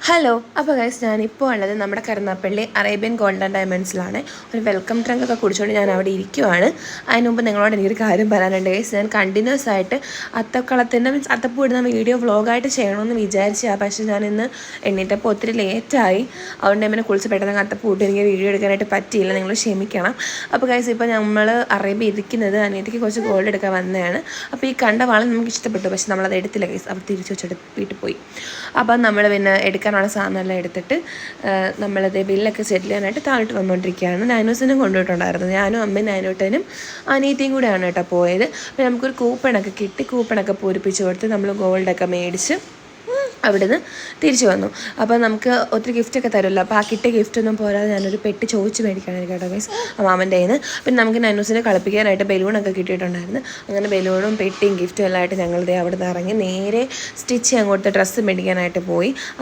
Hello അപ്പോൾ guys ഞാനിപ്പോൾ ഉള്ളത് നമ്മുടെ കരുനാഗപ്പള്ളി അറേബ്യൻ ഗോൾഡൻ ഡയമണ്ട്സിലാണ്. ഒരു വെൽക്കം ഡ്രിങ്ക് ഒക്കെ കുടിച്ചുകൊണ്ട് ഞാൻ അവിടെ ഇരിക്കുവാണ്. അതിന് മുമ്പ് നിങ്ങളോട് എനിക്കൊരു കാര്യം പറയാനുണ്ട് ഗൈസ്. ഞാൻ കണ്ടിന്യൂസ് ആയിട്ട് അത്തക്കളത്തിൻ്റെ അത്തപ്പൂ ഇടുന്ന വീഡിയോ വ്ളോഗായിട്ട് ചെയ്യണമെന്ന് വിചാരിച്ചാൽ, പക്ഷേ ഞാൻ ഇന്ന് എണ്ണീറ്റപ്പോൾ ഒത്തിരി ലേറ്റായി. അതുകൊണ്ട് എന്നെ കുളിച്ച് പെട്ടെന്ന് അത്തപ്പൂ ഇട്ട് എനിക്ക് വീഡിയോ എടുക്കാനായിട്ട് പറ്റിയില്ല, നിങ്ങൾ ക്ഷമിക്കണം. അപ്പോൾ ഗൈസ് ഇപ്പോൾ നമ്മൾ അറേബ്യ ഇരിക്കുന്നത് അനിയത്തിക്ക് കുറച്ച് ഗോൾഡ് എടുക്കാൻ വന്നതാണ്. അപ്പോൾ ഈ കണ്ട വാള് നമുക്ക് ഇഷ്ടപ്പെട്ടു, പക്ഷേ നമ്മളത് എടുത്തില്ല ഗൈസ്. അപ്പോൾ തിരിച്ച് വെച്ചിട്ട് വീട്ടിൽ പോയി. അപ്പം നമ്മൾ പിന്നെ എടുക്കാനുള്ള സാധനമെല്ലാം എടുത്തിട്ട് നമ്മളത് ബില്ലൊക്കെ സെറ്റിൽ ചെയ്യാനായിട്ട് താഴോട്ട് വന്നുകൊണ്ടിരിക്കുകയാണ്. നൈനൂസിനും കൊണ്ടുപോയിട്ടുണ്ടായിരുന്നു. ഞാനും അമ്മയും നൈനൂട്ടനും അനിയത്തിയും കൂടെയാണ് കേട്ടോ പോയത്. അപ്പോൾ നമുക്കൊരു കൂപ്പണൊക്കെ കിട്ടി. കൂപ്പണൊക്കെ പൂരിപ്പിച്ച് കൊടുത്ത് നമ്മൾ ഗോൾഡൊക്കെ മേടിച്ച് അവിടുന്ന് തിരിച്ചു വന്നു. അപ്പോൾ നമുക്ക് ഒത്തിരി ഗിഫ്റ്റൊക്കെ തരുമല്ലോ. അപ്പോൾ ആ കിട്ടിയ ഗിഫ്റ്റൊന്നും പോരാതെ ഞാനൊരു പെട്ടി ചോദിച്ച് മേടിക്കാനായിട്ട് കേട്ടോ ഗൈസ് മാമൻ്റെ കയ്യിൽ നിന്ന്. പിന്നെ നമുക്ക് നൈനൂസിനെ കളിപ്പിക്കാനായിട്ട് ബലൂണൊക്കെ കിട്ടിയിട്ടുണ്ടായിരുന്നു. അങ്ങനെ ബലൂണും പെട്ടിയും ഗിഫ്റ്റും എല്ലാം ആയിട്ട് ഞങ്ങളിതേ അവിടെ നിന്ന് ഇറങ്ങി നേരെ സ്റ്റിച്ച് ചെയ്യാൻ കൊടുത്ത ഡ്രസ്സ് മേടിക്കാനായിട്ട് പോയി.